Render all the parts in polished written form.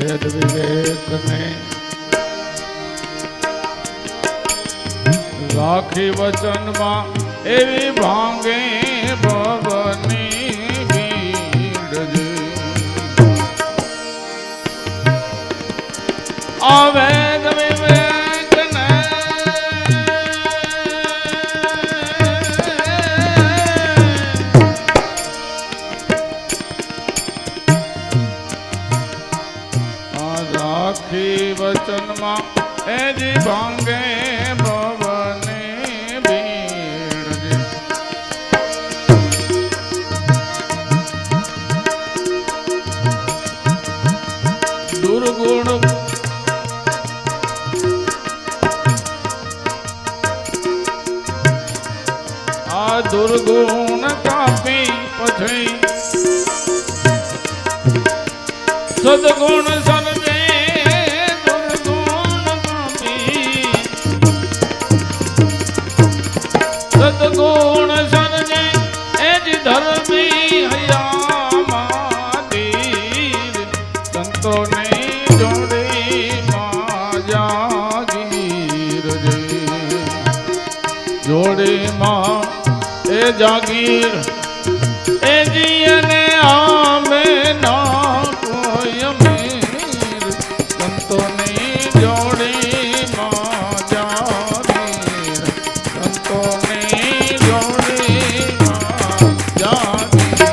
વેદ વિવેક ને રાખી વચનમાં એવી ભાંગે ભવની ભીડ આ વેદ વિવેક ને રાખી વચનમાં એજી ભાંગે ભવની ભીડ દુર્ગુણ આ દુર્ગુણ કાપી પછી સદગુણ સર્વે દુર્ગુણ કાપી સદગુણ સર્વે એ જ ધર્મી હયામાધીર સંતોને જોડી જાગીર જોડી માં એ જાગીર એ જીને આમે ના કોઈ અમીર સંતોની જોડી માં જાગીર સંતોની જોડી માં જાગીર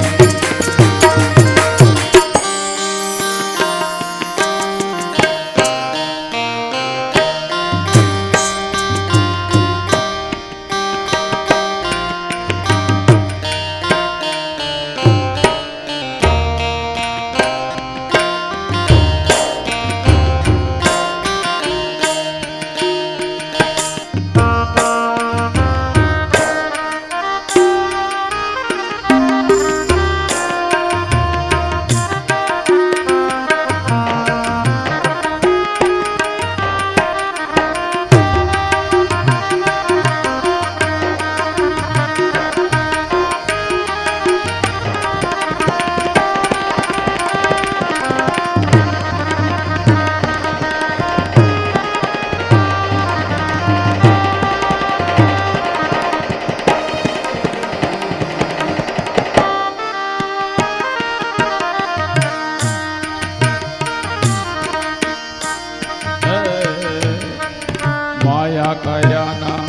માયા કયાના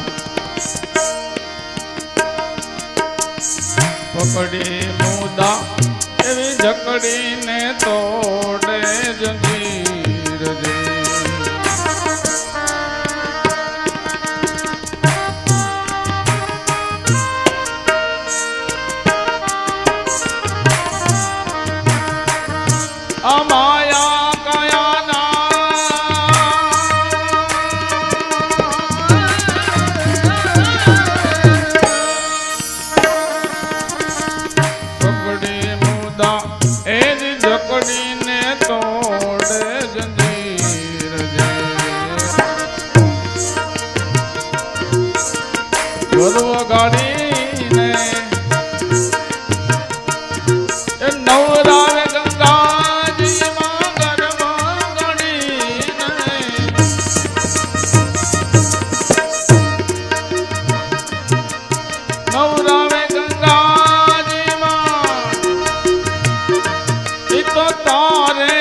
પકડી મુદા એવી જકડીને તોડે જંજીર આ માયા જકડીને તોડે જંજીર ગર્વ ગાડીને નવરાવે ગંગાજીમાં ગર્વ ગાડીને નવરાવે ગંગાજીમાં તો તારે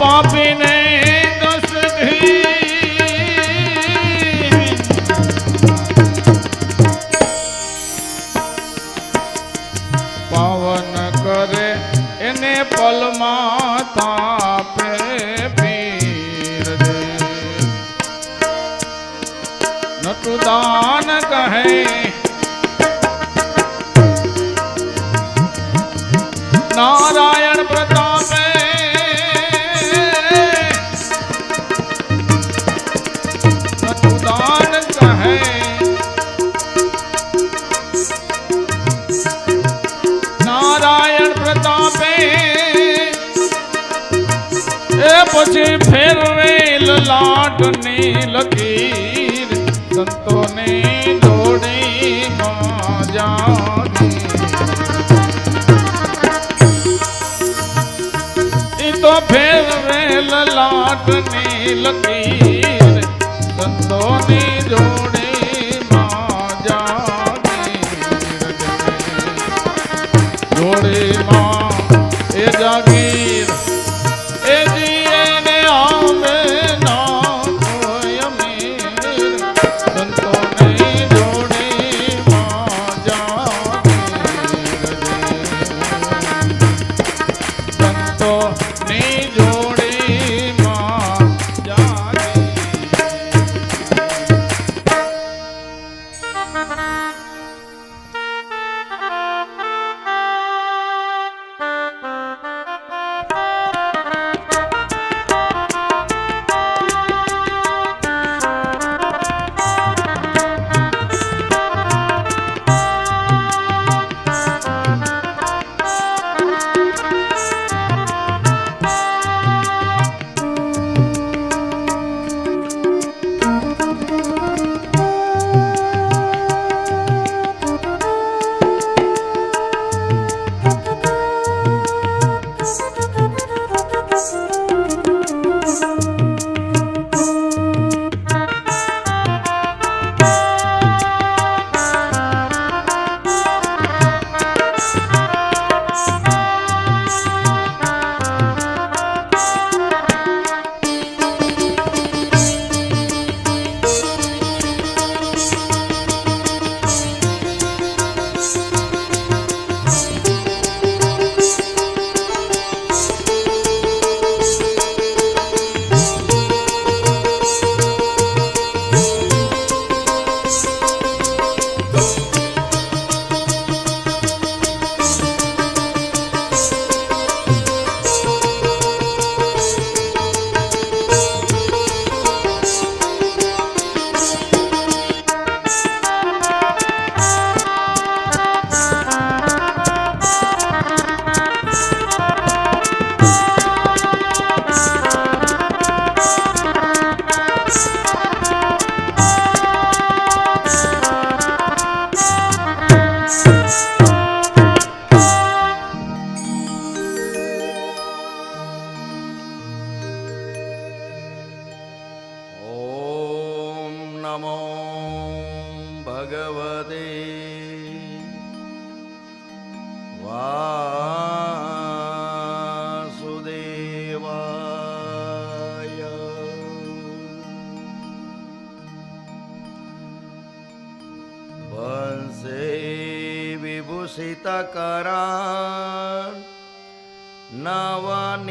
પાપીને દોષ દી પાવન કરે એને પલમાં તાપે પીર દે નટુ દાન કહે નારાયણ પ્રતાપે નટુ દાન કહે નારાયણ પ્રતાપે એ પછી ફેરવેલ લાટની લકીર સંતોની જોડી જાગી તો ફેરવેલ લાટની લકીર સંતોની જોડી જાગી જોડીમાં એ જાગીર એ જીને આમે ના કોઈ અમીર સંતોની જોડીમાં જાગીર સંતોની જોડીમાં જાગીર नमो भगवते वासुदेवाय। वंशे विभूषितकरान् नवनीरदाभा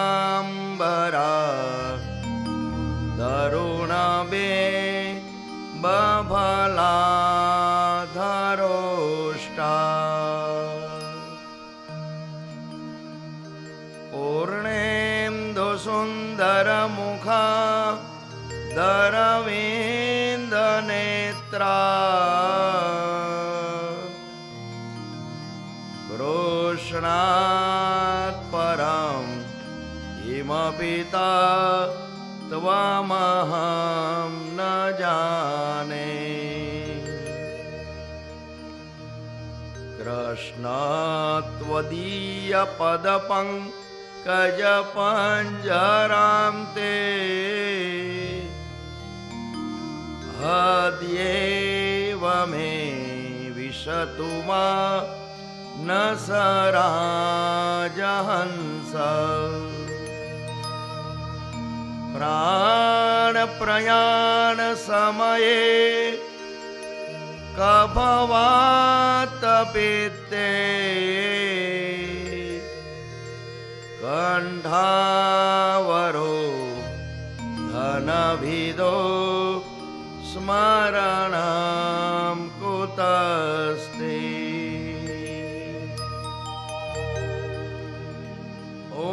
पीताम्बरा तरुणबे बफलाधरोष्टा पूर्णेन्दुसुन्दरमुखा दरविन्दनेत्रा कृष्णात् परं किमपिता त्वमहं न जाने। कृष्ण त्वदीयपदपङ्कजपञ्जरां ते हद्येव मे क्रतुमा न सराजहंस प्राण प्रयाण समये कभवात पित्ते कंठावरो धनभिदो स्मरणं कुतस्ते ॐ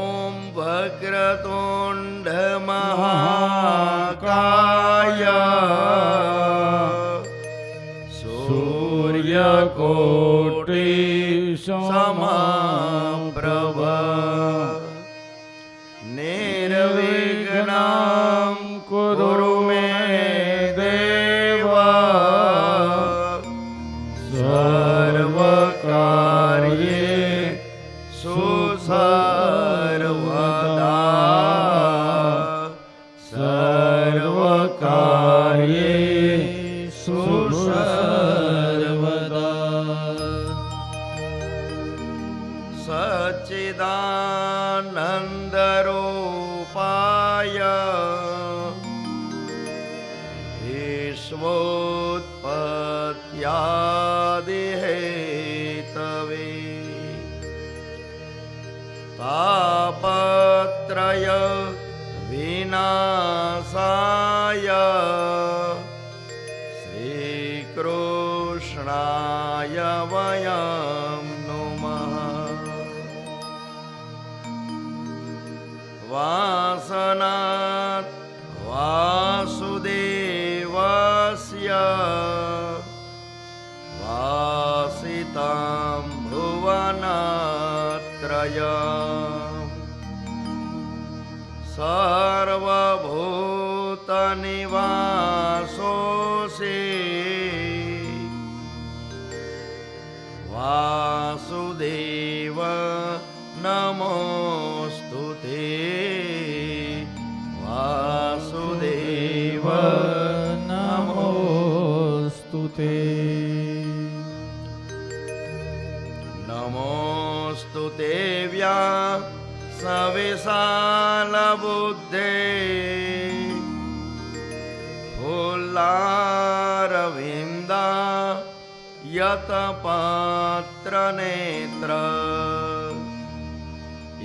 वक्रतुण्ड महाकाय सूर्यकोटि समप्रभ निर्विघ्नं कुरु मे देव सर्वकार्येषु सर्वदा सर्वकार्येषु सर्वदा सच्चिदानन्दरूपाय विश्वोत्पत्त्यादिहेतवे तापत्रय विनाशाय श्रीकृष्णाय वयं नुमः वासनात् वासुदेवस्य वासितां भुवनत्रयम् सर्वभूतनिवासोऽसि वासुदेव नमोऽस्तु ते वासुदेव नमोऽस्तु ते नमोऽस्तु ते व्यासविशालबुद्धे फुल्लारविन्दा यतपात्रनेत्र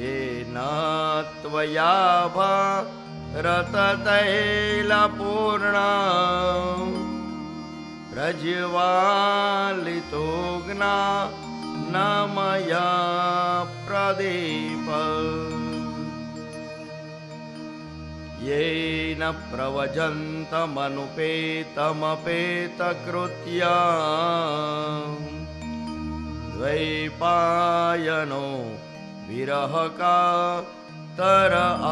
येन त्वया भारततैलपूर्णा प्रज्वालितो न मया प्रदीप येन प्रवजन्तमनुपेतमपेतकृत्या द्वैपायनो विरहकातर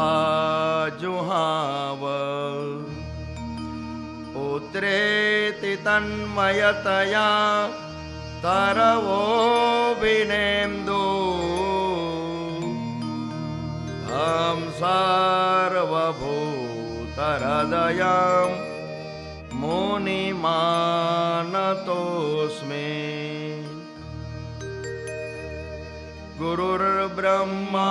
आजुहाव पुत्रेति तन्मयतया तरवोऽभिनेन्दु अहं सर्वभूतहृदयं मुनिमानतोऽस्मि गुरुर्ब्रह्मा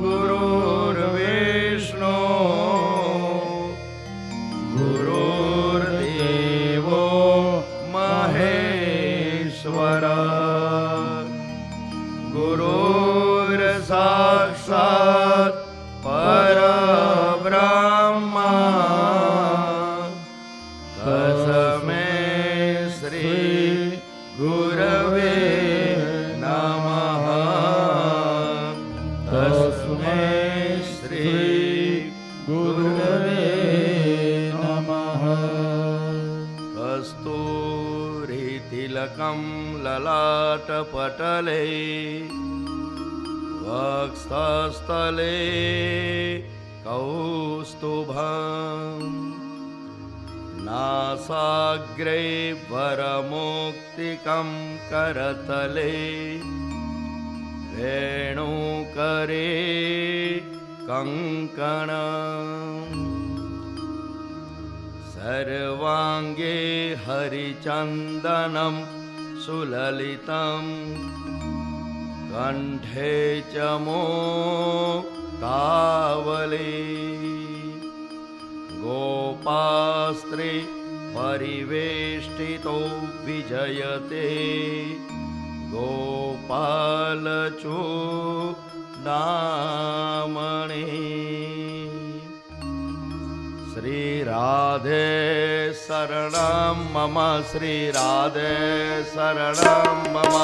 गुरुर्विष्णु गुरुर्देवो महेश्वर गुरुर्साक्षात् परब्रह्म तस्मै श्री गुरवे नमः तस्मै श्री गुरवे नमः कस्तूरितिलकं ललाटपटले वक्षस्थले कौस्तुभम् नासाग्रे वरमुक्तिकं करतले वेणुकरे कङ्कणम् सर्वाङ्गे हरिचन्दनं સુલલિતમ કંઠે ચ મુક્તાવલી ગોપાસ્ત્રી પરિવેષ્ટિતો વિજયતે ગોપાલચૂડામણી શ્રી રાધે શરણમ મમ શ્રી રાધે શરણમ મમ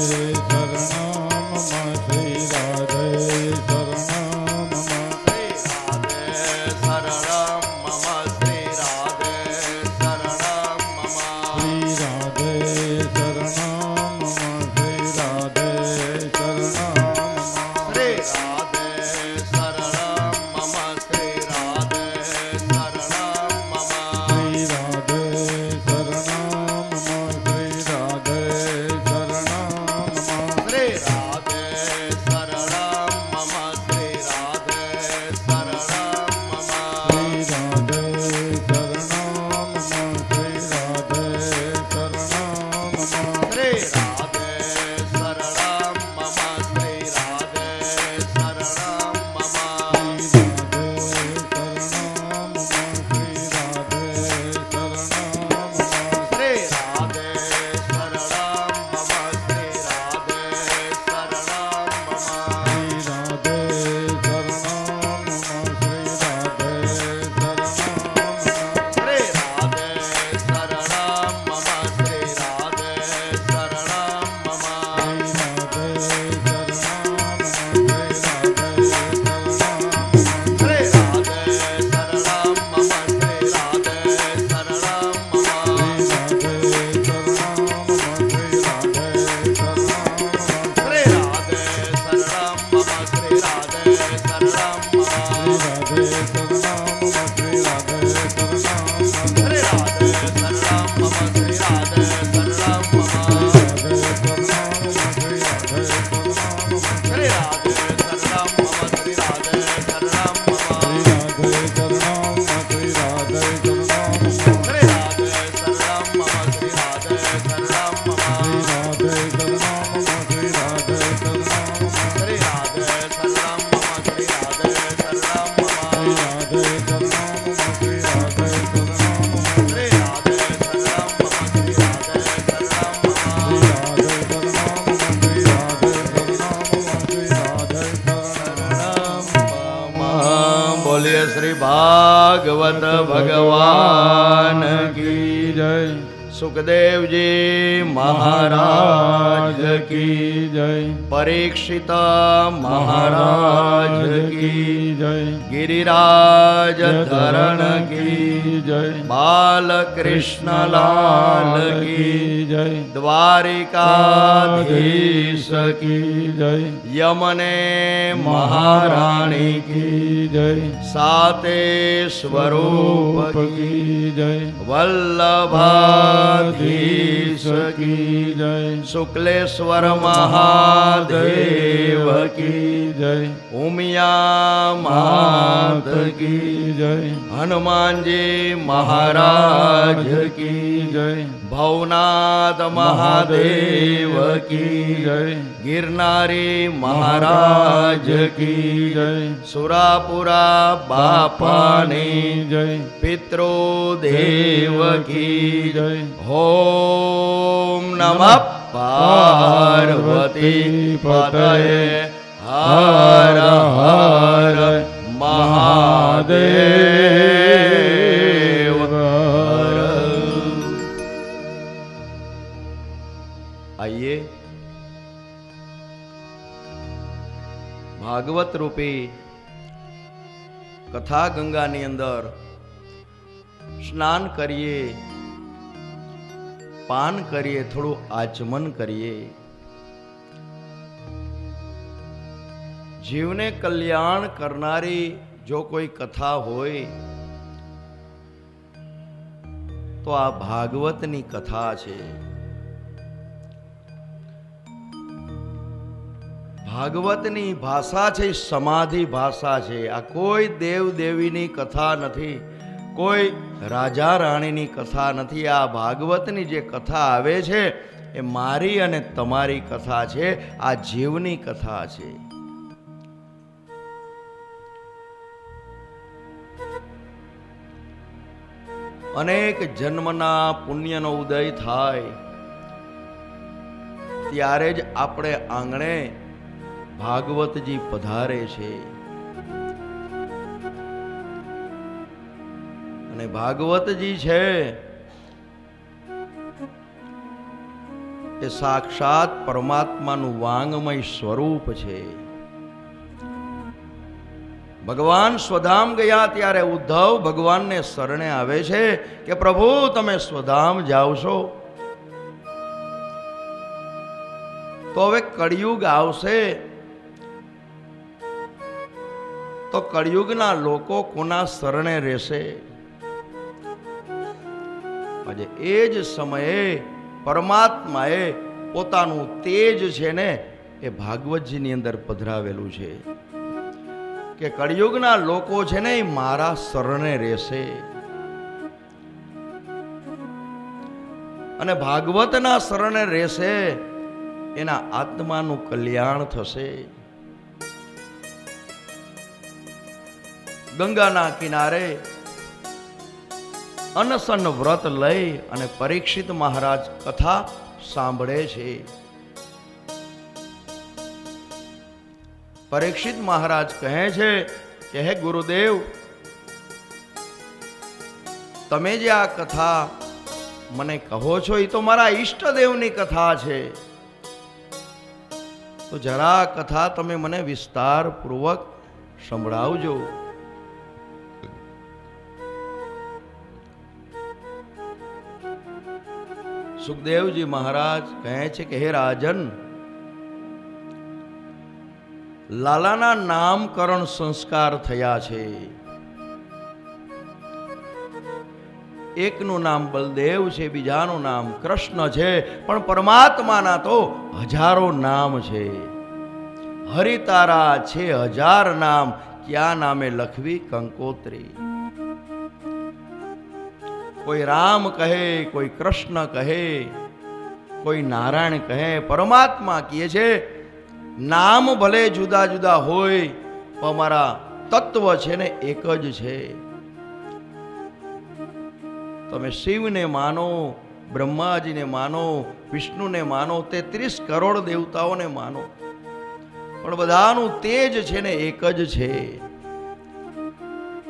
શ્રી રાધે શરણમ શ્રી રાધે શરણમ શ્રી રાધે શરણમ મમ શ્રી રાધે શરણમ મમ શ્રી રાધે શરણમ શ્રી રાધે શરણમ શ્રી રાધે શરણમ મમ શ્રી રાધે શરણમ મમ શ્રી રાધે શરણમ શ્રી રાધે શરણમ શ્રી રાધે શરણમ મમ શ્રી રાધે શરણમ મમ શ્રી રાધે શરણમ શ્રી રાધે શરણમ શ્રી રાધે શરણમ મમ શ્રી રાધે શરણમ મમ શ્રી રાધે શરણમ મમ શ્રી રાધે શરણમ મમ શ્રી રાધે શરણમ મમ શ્રી રાધે શરણમ મમ શ્રી રાધે શરણમ મમ શ્રી રાધે શરણમ મમ શ્રી રાધે શરણમ મમ શ્રી રાધે શરણમ મમ શ્રી રાધે શરણમ મમ શ્રી રાધે શરણમ મમ શ્રી રાધે શરણમ મમ શ્રી રાધે શરણમ મમ શ્રી રાધે શરણમ મમ શ્રી રાધે શરણમ મમ બોલીએ શ્રી ભાગવત ભગવાન કી જય સુખદેવજી મહારાજ કી જય પરીક્ષિત મહારાજ કી જય ગિરિરાજ ધરણ કી જય બાલકૃષ્ણલાલ કી જય દ્વારિકાધીશ કી જય યમને મહારાણી કી જય સાતે સ્વરૂપ કી કી જય વલ્લભાધીશ કી જય શુક્લેશ્વર મહાદેવ કી જય ઉમિયા માત કી જય હનુમાનજી મહારાજ કી જય ભવનાથ મહાદેવ કી જય ગિરનારી મહારાજ કી જય સુરાપુરા બાપાની જય પિતૃદેવ કી જય ઓમ નમઃ પાર્વતી પતયે હર હર મહાદેવ હર। આइए ભાગવત રૂપી કથા ગંગાની અંદર સ્નાન કરીએ, પાન કરીએ, થોડું આચમન કરીએ। જીવને કલ્યાણ કરનારી જો કોઈ કથા હોય તો આ ભાગવતની કથા છે। ભાગવતની ભાષા છે સમાધિ ભાષા છે। આ કોઈ દેવ દેવીની કથા નથી, કોઈ રાજા રાણીની કથા નથી. આ ભાગવતની જે કથા આવે છે એ મારી અને તમારી કથા છે. આ જીવની કથા છે. અનેક જન્મના પુણ્યનો ઉદય થાય ત્યારે જ આપણે આંગણે ભાગવતજી પધારે છે. અને ભાગવતજી છે એ સાક્ષાત પરમાત્માનું વાંગમય સ્વરૂપ છે. ભગવાન સ્વધામ ગયા ત્યારે ઉદ્ધવ ભગવાનને શરણે આવે છે કે પ્રભુ તમે સ્વધામ જાઓ છો તો હવે કળિયુગ આવશે તો કળિયુગના લોકો કોના શરણે રહેશે? આજે એ જ સમયે પરમાત્માએ પોતાનું તેજ છે ને એ ભાગવતજીની અંદર પધરાવેલું છે કે કળિયુગના લોકો છે ને એ મારા શરણે રહેશે. અને ભાગવતના શરણે રહેશે એના આત્માનું કલ્યાણ થશે. ગંગાના કિનારે અનશન વ્રત લઈ અને પરીક્ષિત મહારાજ કથા સાંભળે છે. પરીક્ષિત મહારાજ કહે છે કે હે ગુરુદેવ, તમે જે આ કથા મને કહો છો એ તો મારા ઈષ્ટદેવની કથા છે, તો જરા કથા તમે મને વિસ્તાર પૂર્વક સંભળાવજો. સુખદેવજી મહારાજ કહે છે કે હે રાજન, લાલાના નામકરણ સંસ્કાર થયા છે. એકનું નામ બલદેવ છે, બીજાનું નામ કૃષ્ણ છે, પણ પરમાત્માના તો હજારો નામ છે. હરિતારા છે 1000 નામ, ક્યાં નામે લખવી કંકોત્રી. કોઈ રામ કહે, કોઈ કૃષ્ણ કહે, કોઈ નારાયણ કહે, પરમાત્મા કહે છે નામ ભલે જુદા જુદા હોય પણ અમારા તત્વ છે ને એક જ છે. તમે શિવને માનો, બ્રહ્માજીને માનો, વિષ્ણુને માનો, 33 કરોડ દેવતાઓને માનો, પણ બધાનું તેજ છે ને એક જ છે.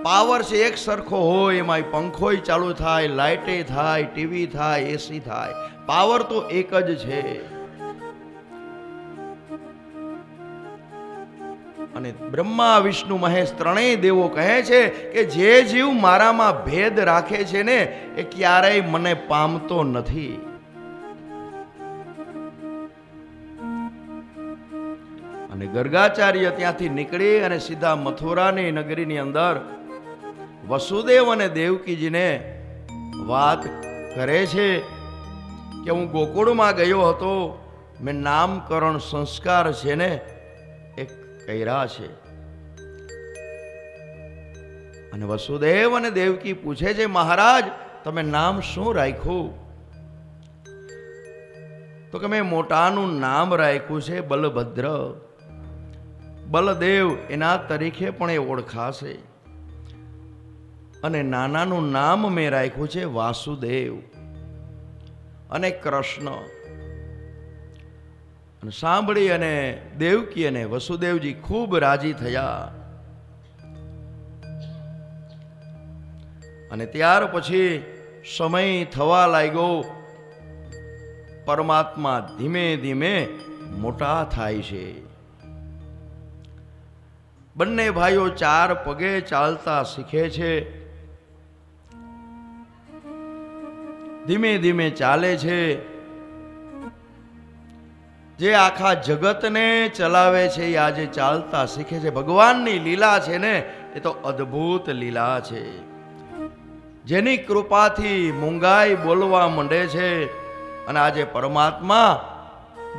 પાવર છે એક સરખો હોય, એમાં પંખોય ચાલુ થાય, લાઇટે થાય, ટીવી થાય, એસી થાય, પાવર તો એક જ છે. અને બ્રહ્મા વિષ્ણુ મહેશ ત્રણેય દેવો કહે છે કે જે જીવ મારામાં ભેદ રાખે છે ને એ ક્યારેય મને પામતો નથી. અને ગર્ગાચાર્ય ત્યાંથી નીકળી અને સીધા મથુરાની નગરીની અંદર વસુદેવ અને દેવકીજીને વાત કરે છે કે હું ગોકુળમાં ગયો હતો, મેં નામકરણ સંસ્કાર છે ને એક કર્યા છે. અને વસુદેવ અને દેવકી પૂછે છે મહારાજ તમે નામ શું રાખ્યું? તો કે મેં મોટાનું નામ રાખ્યું છે બલભદ્ર. બલદેવ એના તરીકે પણ એ ઓળખાશે. અને નાનાનું નામ મેં રાખ્યું છે વાસુદેવ અને કૃષ્ણ. અને સાંભળી અને દેવકી અને વસુદેવજી ખૂબ રાજી થયા. અને ત્યાર પછી સમય થવા લાગ્યો. પરમાત્મા ધીમે ધીમે મોટા થાય છે. બંને ભાઈઓ 4 પગે ચાલતા શીખે છે. ધીમે ધીમે ચાલે છે. જે આખા જગતને ચલાવે છે એ આજે ચાલતા શીખે છે. ભગવાનની લીલા છે ને એ તો અદ્ભુત લીલા છે. જેની કૃપાથી મૂંગાઈ બોલવા માંડે છે અને આજે પરમાત્મા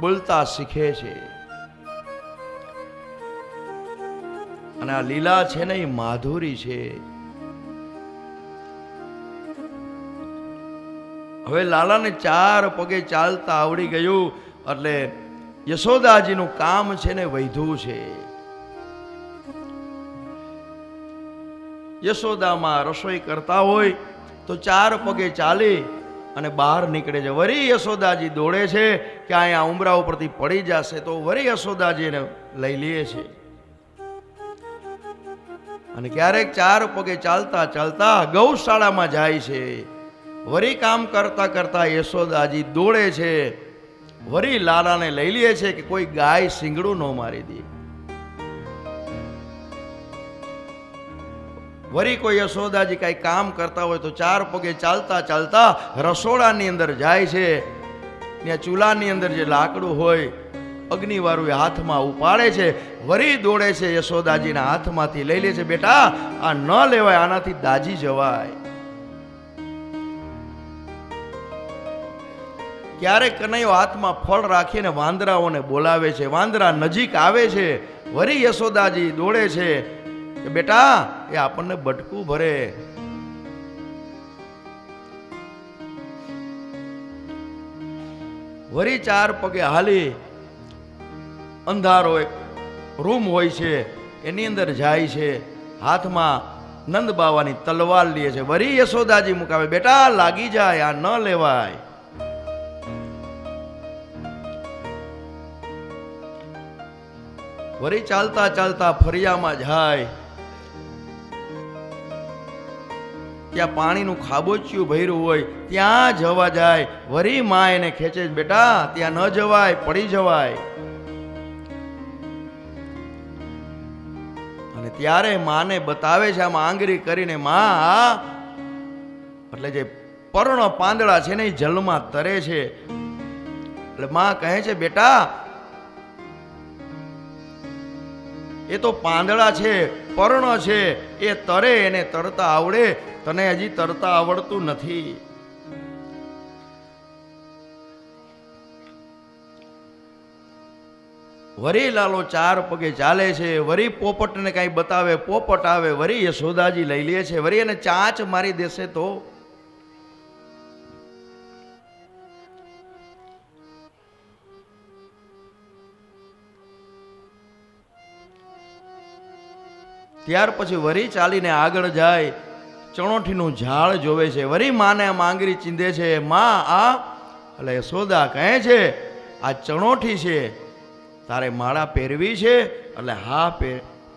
બોલતા શીખે છે. અને આ લીલા છે ને એ માધુરી છે. હવે લાલાને 4 પગે ચાલતા આવડી ગયું એટલે યશોદાજીનું કામ છે ને વૈધું છે. યશોદામાં રસોઈ કરતા હોય તો 4 પગે ચાલી અને બહાર નીકળે છે. વરી યશોદાજી દોડે છે કે અહીંયા ઉમરા ઉપરથી પડી જશે, તો વરી યશોદાજીને લઈ લે છે. અને ક્યારેક 4 પગે ચાલતા ચાલતા ગૌશાળામાં જાય છે. વરી કામ કરતા કરતા યશોદાજી દોડે છે, વરી લાલાને લઈ લે છે કે કોઈ ગાય શિંગડું ન મારી દે. વરી કોઈ યશોદાજી કઈ કામ કરતા હોય તો 4 પગે ચાલતા ચાલતા રસોડાની અંદર જાય છે. ત્યાં ચૂલાની અંદર જે લાકડું હોય અગ્નિવાળું એ હાથમાં ઉપાડે છે. વરી દોડે છે, યશોદાજીના હાથમાંથી લઈ લે છે. બેટા આ ન લેવાય, આનાથી દાજી જવાય. ક્યારેક કનૈયો હાથમાં ફળ રાખીને વાંદરાઓને બોલાવે છે. વાંદરા નજીક આવે છે. વરી યશોદાજી દોડે છે કે બેટા એ આપણને બટકું ભરે. વરી 4 પગે હાલી અંધારો એક રૂમ હોય છે એની અંદર જાય છે. હાથમાં નંદ બાવાની તલવાર લે છે. વરી યશોદાજી મુકાવે, બેટા લાગી જાય, આ ન લેવાય. વરી ચાલતા ચાલતા ફરિયામાં જાય. ત્યાં પાણીનું ખાબોચિયું ભર્યું હોય ત્યાં જવા જાય. વરી માં એને ખેંચે, બેટા ત્યાં ન જવાય, પડી જવાય. અને ત્યારે માને બતાવે છે આમ આંગળી કરીને, માં એટલે જે પર્ણ પાંદડા છે ને એ જલમાં તરે છે. એટલે માં કહે છે, બેટા એ તો પાંદડા છે, પર્ણ છે, એ તરે, એને તરતા આવડે, તને હજી તરતા આવડતું નથી. વરી લાલો 4 પગે ચાલે છે. વરી પોપટને કઈ બતાવે, પોપટ આવે. વરી યશોદાજી લઈ લે છે. વરી એને ચાંચ મારી દેશે તો ત્યાર પછી વરી ચાલીને આગળ જાય. ચણોઠીનું ઝાડ જોવે છે. વરી માને આમ આંગળી ચીંધે છે, માં આ. એટલે યશોદા કહે છે, આ ચણોઠી છે, તારે માળા પહેરવી છે? એટલે હા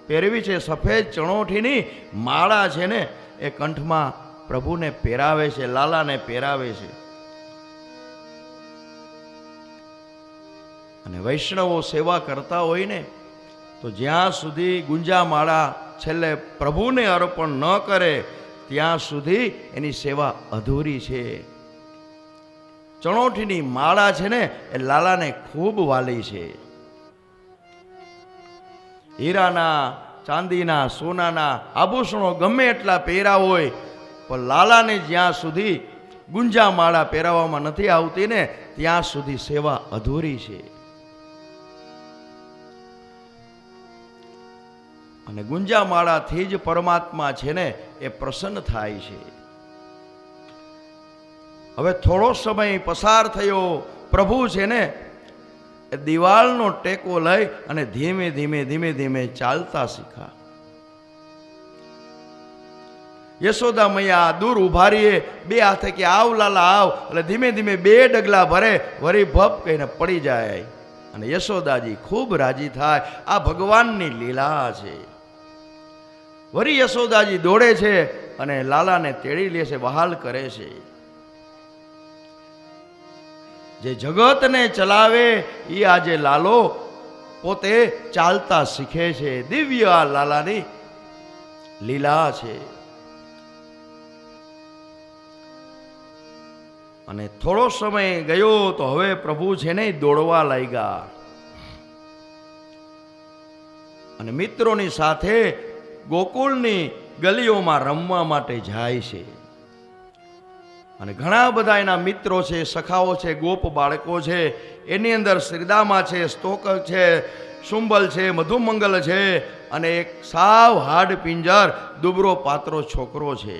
પહેરવી છે. સફેદ ચણોઠીની માળા છે ને એ કંઠમાં પ્રભુને પહેરાવે છે, લાલાને પહેરાવે છે. અને વૈષ્ણવો સેવા કરતા હોય ને તો જ્યાં સુધી ગુંજા માળા છેલ્લે પ્રભુને અર્પણ ન કરે ત્યાં સુધી એની સેવા અધૂરી છે. ચણોઠીની માળા છે ને એ લાલાને ખૂબ વાલી છે. હીરાના, ચાંદીના, સોનાના આભૂષણો ગમે એટલા પહેરા હોય પણ લાલાને જ્યાં સુધી ગુંજા માળા પહેરાવવામાં નથી આવતી ને ત્યાં સુધી સેવા અધૂરી છે. અને ગુંજા માળાથી જ પરમાત્મા છે ને એ પ્રસન્ન થાય છે. હવે થોડો સમય પસાર થયો. પ્રભુ છે ને એ દિવાલનો ટેકો લઈ અને ધીમે ધીમે ધીમે ધીમે ચાલતા શીખા. યશોદા મૈયા દૂર ઉભા રહીએ, 2 હાથે કે આવ લાલા આવ. એટલે ધીમે ધીમે 2 ડગલા ભરે. વરી ભપ કહીને પડી જાય. અને યશોદાજી ખૂબ રાજી થાય. આ ભગવાનની લીલા છે. વરી યશોદાજી દોડે છે અને લાલાને તેડી લે છે, વહાલ કરે છે. જે જગતને ચલાવે એ આજે લાલો પોતે ચાલતા શીખે છે. દિવ્ય આ લાલાની લીલા છે. અને થોડો સમય ગયો તો હવે પ્રભુ છે ને દોડવા લાગ્યા. અને મિત્રોની સાથે ગોકુળની ગલીઓમાં રમવા માટે જાય છે. અને ઘણા બધા એના મિત્રો છે, સખાઓ છે, ગોપ બાળકો છે. એની અંદર શ્રીદામા છે, સ્તોક છે, શુંબલ છે, મધુમંગલ છે અને એક સાવ હાડ પિંજર દુબરો પાત્રો છોકરો છે.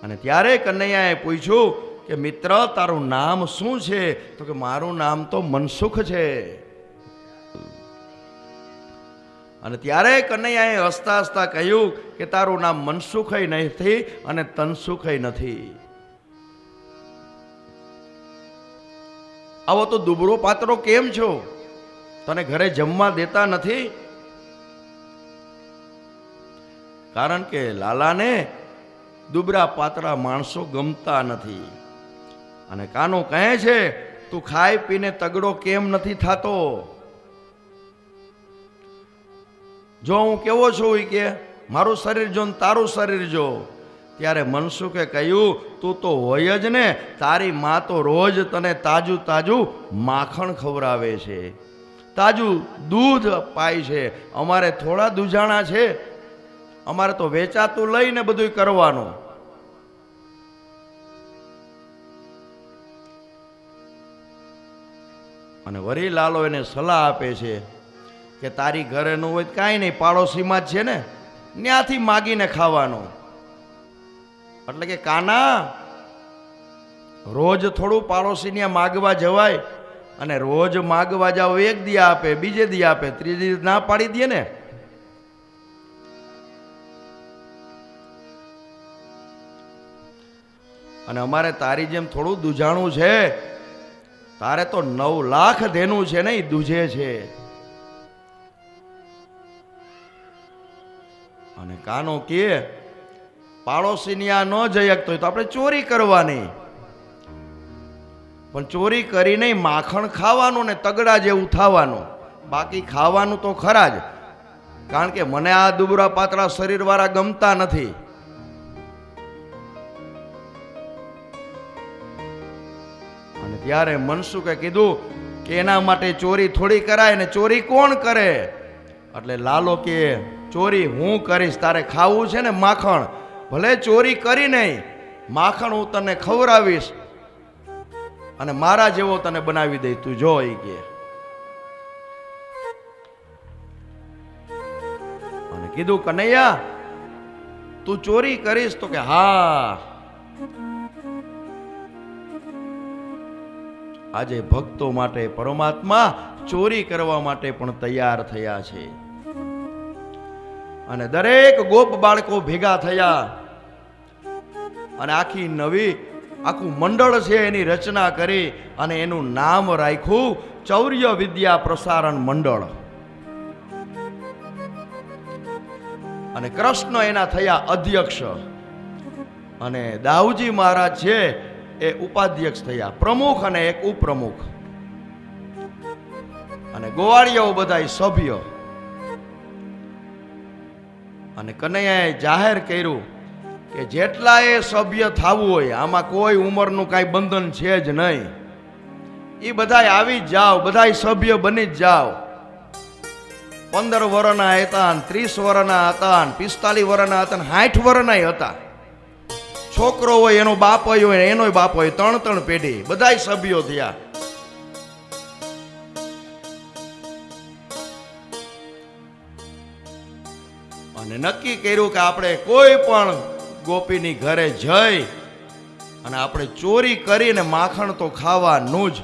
અને ત્યારે કનૈયાએ પૂછ્યું કે મિત્ર તારું નામ શું છે? તો કે મારું નામ તો મનસુખ છે. અને ત્યારે કનૈયાએ હસતા હસતા કહ્યું કે તારું નામ મનસુખય નથી અને તનસુખય નથી. આવો તો દુબળો પાતળો કેમ છો? તને ઘરે જમવા દેતા નથી? કારણ કે લાલાને દુબળા પાતળા માણસો ગમતા નથી. અને કાનો કહે છે તું ખાઈ પીને તગડો કેમ નથી થાતો? જો હું કેવો છું એ કે મારું શરીર જો ને તારું શરીર જો. ત્યારે મનસુખે કહ્યું તું તો હોય જ ને, તારી માં તો રોજ તને તાજું તાજું માખણ ખવડાવે છે, તાજું દૂધ પાય છે. અમારે થોડા દૂજાણા છે, અમારે તો વેચાતું લઈને બધું કરવાનું. અને વરી લાલો એને સલાહ આપે છે કે તારી ઘરે ન હોય કાંઈ નહીં, પાડોશીમાં જ છે ને, ત્યાંથી માગીને ખાવાનું. એટલે કે કાના, રોજ થોડું પાડોશી માગવા જવાય? અને રોજ માગવા જાવ, એક દી આપે, બીજે દી આપે, ત્રીજે દી ના પાડી દે ને. અને અમારે તારી જેમ થોડું દૂજાણું છે, તારે તો 9 લાખ દેનું છે ને, એ દૂજે છે. અને કાનો કે પાડોશીની આ ન જઈ શકતો હોય તો આપણે ચોરી કરવાની, પણ ચોરી કરીને માખણ ખાવાનું ને તગડા જેવું થવાનું, બાકી ખાવાનું તો ખરા જ. કારણ કે મને આ દુબળા પાતળા શરીર વાળા ગમતા નથી. અને ત્યારે મનસુખે કીધું કે એના માટે ચોરી થોડી કરાય ને, ચોરી કોણ કરે? એટલે લાલો કે ચોરી હું કરીશ, તારે ખાવું છે ને માખણ, ભલે ચોરી કરી નહીં, માખણ હું તને ખવડાવીશ અને મારા જેવો તને બનાવી દઈશ, તું જો. એ કે અને કીધું કનૈયા તું ચોરી કરીશ? તો કે હા. આજે ભક્તો માટે પરમાત્મા ચોરી કરવા માટે પણ તૈયાર થયા છે. અને દરેક ગોપ બાળકો ભેગા થયા અને આખું મંડળ છે એની રચના કરી અને એનું નામ રાખ્યું ચૌર્ય વિદ્યા પ્રસારણ મંડળ. અને કૃષ્ણ એના થયા અધ્યક્ષ અને દાઉજી મહારાજ છે એ ઉપાધ્યક્ષ થયા, પ્રમુખ અને એક ઉપપ્રમુખ. અને ગોવાળિયાઓ બધા સભ્ય. અને કનૈયાએ જાહેર કર્યું કે જેટલા એ સભ્ય થવું હોય, આમાં કોઈ ઉંમરનું કાંઈ બંધન છે જ નહીં, એ બધાય આવી જ જાઓ, બધાય સભ્ય બની જ જાઓ. 15 વર્ષના હતા, 30 વર્ષના હતા, 45 વર્ષના હતા, 60 વર્ષના હતા. છોકરો હોય એનો બાપ હોય, એનો બાપ હોય, 3 પેઢી બધાય સભ્યો થયા. અને નક્કી કર્યું કે આપણે કોઈ પણ ગોપીની ઘરે જઈ અને આપણે ચોરી કરીને માખણ તો ખાવાનું જ.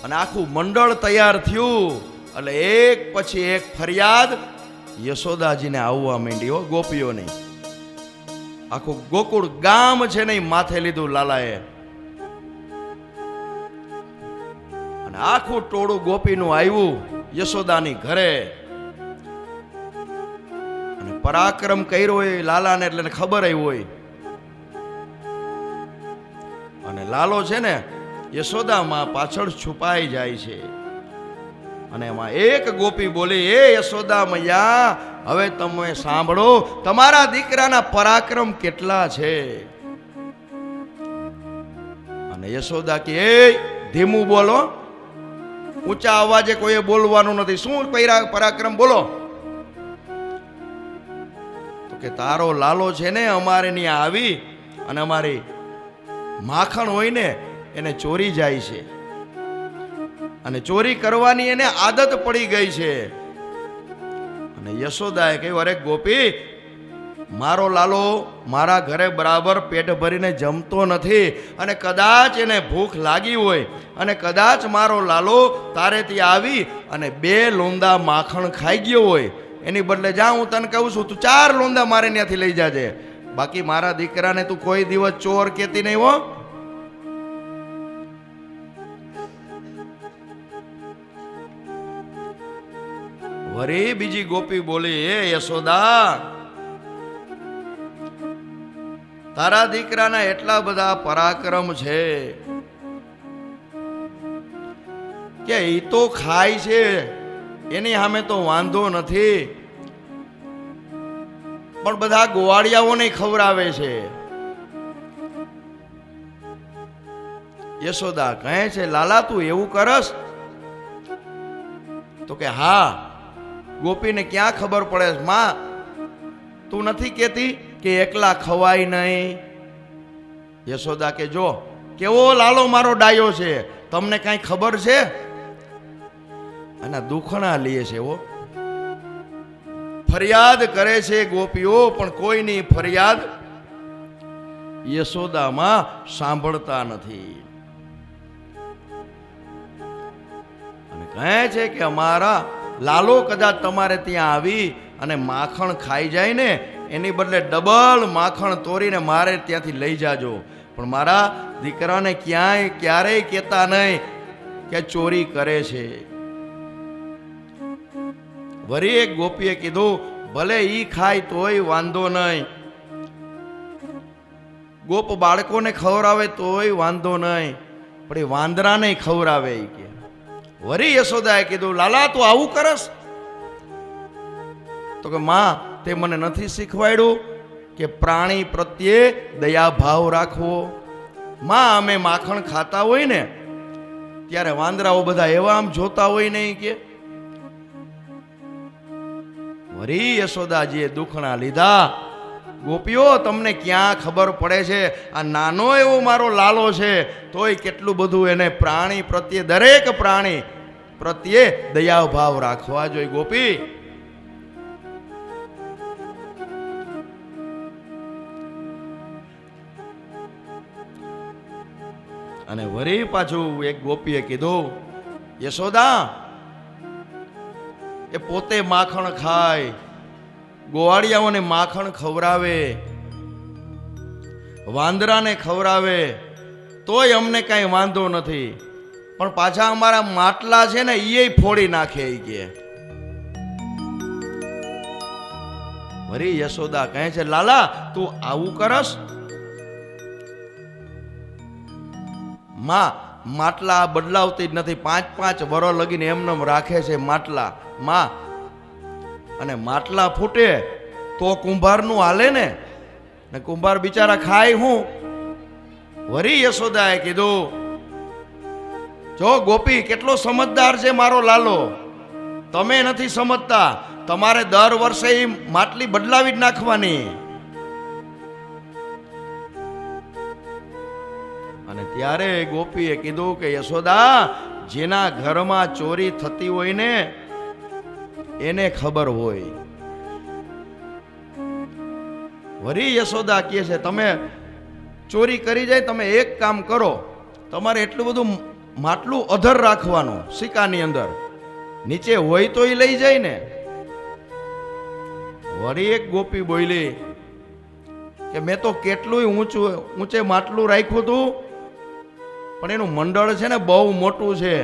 અને આખું મંડળ તૈયાર થયું. એટલે એક પછી એક ફરિયાદ યશોદાજીને આવવા માંડી હો, ગોપીઓની. આખું ગોકુળ ગામ છે ને માથે લીધું લાલાએ. અને આખું ટોળું ગોપીનું આવ્યું યશોદાની ઘરે. અને પરાક્રમ કર્યો હોય લાલાને, એટલે ખબર આવી હોય. અને લાલો છે ને યશોદામાં પાછળ છુપાઈ જાય છે. અને એમાં એક ગોપી બોલી, એ યશોદા મૈયા, હવે તમે સાંભળો, તમારા દીકરાના પરાક્રમ કેટલા છે. અને યશોદા કે એ ધીમું બોલો, ઊંચા અવાજે કોઈએ બોલવાનું નથી. શું પરાક્રમ બોલો? તો કે તારો લાલો છે ને અમારે ત્યાં આવી અને અમારી માખણ હોય ને એને ચોરી જાય છે, અને ચોરી કરવાની એને આદત પડી ગઈ છે. અને યશોદાએ કહ્યું, અરે ગોપી, મારો લાલો મારા ઘરે બરાબર પેટ ભરીને જમતો નથી, અને કદાચ એને ભૂખ લાગી હોય અને કદાચ મારો લાલો તારે ત્યાં આવી અને 2 લોંદા માખણ ખાઈ ગયો હોય, એની બદલે જા હું તને કહું છું, તું 4 લોંદા મારે ત્યાંથી લઈ જાજે. બાકી મારા દીકરાને તું કોઈ દિવસ ચોર કહેતી નહીં હો. વળી બીજી ગોપી બોલી, હે યશોદા, તારા દીકરાના એટલા બધા પરાક્રમ છે કે એ તો ખાય છે, એની સામે તો વાંધો નથી, પણ બધા ગોવાળિયાઓને ખવડાવે છે. યશોદા કહે છે, લાલા તું એવું કરસ? તો કે હા. ગોપીને ક્યાં ખબર પડે, માં તું નથી કહેતી કે એકલા ખવાય નહીં? યશોદા કે જો કેવો લાલો મારો ડાયો છે, તમને કાંઈ ખબર છે? અને દુખણા લે છે, ઓ ફરિયાદ કરે છે ગોપીઓ, પણ કોઈની ફરિયાદ યશોદામાં સાંભળતા નથી. અને કહે છે કે અમારા લાલો કદાચ તમારે ત્યાં આવી અને માખણ ખાઈ જાય ને, એની બદલે ડબલ માખણ તોડીને મારે ત્યાંથી લઈ જાજો, પણ મારા દીકરાને ક્યારેય કહેતા નહીં કે ચોરી કરે છે. વળી એક ગોપીએ કીધું, ભલે ઈ ખાય તોય વાંધો નહીં, ગોપ બાળકોને ખવડાવે તોય વાંધો નહીં, પણ એ વાંદરાને ખવડાવે કે. વળી યશોદાએ કીધું, લાલા તું આવું કરસ? તો કે માં તે મને નથી શીખવાડ્યું કે પ્રાણી પ્રત્યે દયા ભાવ રાખવો? માં અમે માખણ ખાતા હોય ને ત્યારે વાંદરાઓ બધા એવા આમ જોતા હોય નહીં કે. વળી યશોદાજીએ દુખણા લીધા. ગોપીઓ તમને ક્યાં ખબર પડે છે, આ નાનો એવો મારો લાલો છે તોય કેટલું બધું એને પ્રાણી પ્રત્યે, દરેક પ્રાણી પ્રત્યે દયા ભાવ રાખવા જોઈએ. ગોપી અને વળી પાછું એક ગોપીએ કીધું, યશોદા એ પોતે માખણ ખાય, ગોવાળિયાઓને માખણ ખવડાવે, વાંદરાને ખવડાવે, તોય અમને કાંઈ વાંધો નથી, પણ પાછા અમારા માટલા છે ને એ ફોડી નાખે કે. વળી યશોદા કહે છે, લાલા તું આવું કરસ? માં માટલા બદલાવતી જ નથી, 5-5 વર્ષ લગીને એમને રાખે છે માટલા માં, અને માટલા ફૂટે તો કુંભારનું હાલે ને કુંભાર બિચારા ખાય હું. વળી યશોદાએ કીધું, જો ગોપી કેટલો સમજદાર છે મારો લાલો, તમે નથી સમજતા, તમારે દર વર્ષે એ માટલી બદલાવી જ નાખવાની. અને ત્યારે ગોપીએ કીધું કે યશોદા, જેના ઘરમાં ચોરી થતી હોય ને એને ખબર હોય. વળી યશોદા કહે છે, તમે ચોરી કરી જાય, તમે એક કામ કરો, તમારે એટલું બધું માટલું અધર રાખવાનું સિક્કાની અંદર, નીચે હોય તો એ લઈ જાય ને. વળી એક ગોપી બોલી કે મેં તો કેટલું ઊંચે માટલું રાખ્યું હતું, પણ એનું મંડળ છે ને બહુ મોટું છે,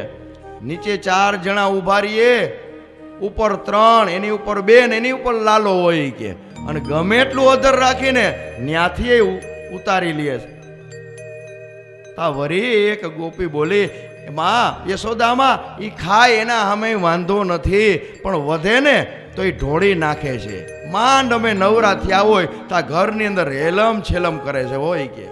નીચે 4 જણા ઉભા રહીએ, ઉપર 3, એની ઉપર 2 ને એની ઉપર લાલો હોય કે, અને ગમે એટલું અધર રાખીને ન્યાથી ઉતારી લે. તા વળી એક ગોપી બોલી, માં યશોદામાં ઈ ખાય એના સામે વાંધો નથી, પણ વધે ને તો એ ઢોળી નાખે છે. માંડ અમે નવરા થયા હોય તા ઘરની અંદર રેલમ છેલમ કરે છે હોય કે.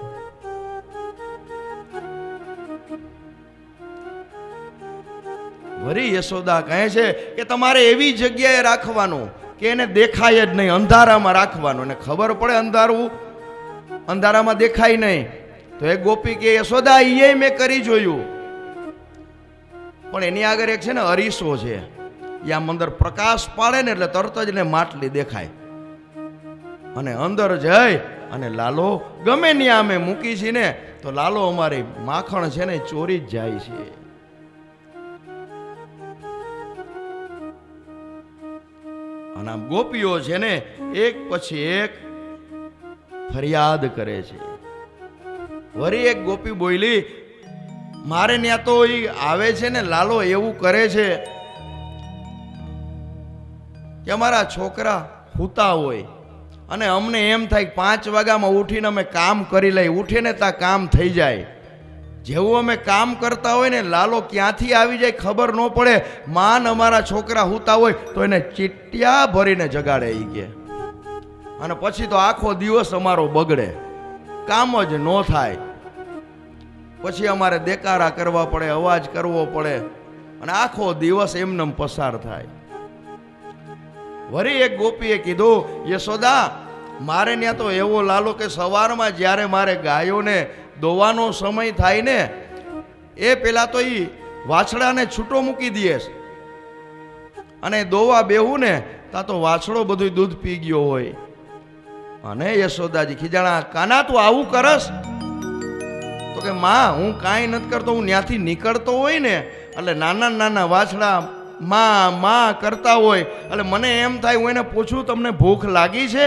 વળી યશોદા કહે છે કે તમારે એવી જગ્યાએ રાખવાનું કે એને દેખાય જ નહીં, અંધારામાં રાખવાનું, અને ખબર પડે અંધારામાં દેખાય નહીં. તો એક ગોપી કે યશોદા એ મેં કરી જોયું, પણ એની આગળ એક છે ને અરીસો છે, એ આમ અંદર પ્રકાશ પાડે ને એટલે તરત જ ને માટલી દેખાય અને અંદર જઈ અને લાલો ગમે ત્યાં અમે મૂકી છીએ ને તો લાલો અમારી માખણ છે ને ચોરી જ જાય છે. અને આમ ગોપીઓ છે ને એક પછી એક ફરિયાદ કરે છે. વળી એક ગોપી બોલી, મારે ત્યાં તો એ આવે છે ને લાલો એવું કરે છે કે અમારા છોકરા સૂતા હોય અને અમને એમ થાય 5 વાગ્યામાં ઉઠીને અમે કામ કરી લઈએ, ઉઠીને ત્યાં કામ થઈ જાય. જેવું અમે કામ કરતા હોય ને લાલો ક્યાંથી આવી જાય ખબર ન પડે. માન અમારા છોકરા સૂતા હોય તો એને ચીટિયા ભરીને જગાડે ઈ કે, અને પછી તો આખો દિવસ અમારો બગડે, કામ જ ન થાય. પછી અમારે દેકારા કરવા પડે, અવાજ કરવો પડે અને આખો દિવસ એમને પસાર થાય. વળી એક ગોપીએ કીધું, યશોદા મારે ત્યાં તો એવો લાલો કે સવારમાં જ્યારે મારે ગાયોને દોવાનો સમય થાય ને એ પેલા તો એ વાછડાને છૂટો મૂકી દે અને દોવા બેહું ને તા તો વાછડો બધું દૂધ પી ગયો હોય. અને યશોદાજી ખીજાણા, કાના તું આવું કરસ? તો કે માં હું કાંઈ નથી કરતો, હું ત્યાંથી નીકળતો હોય ને એટલે નાના નાના વાછડા માં માં કરતા હોય એટલે મને એમ થાય હું એને પૂછું તમને ભૂખ લાગી છે?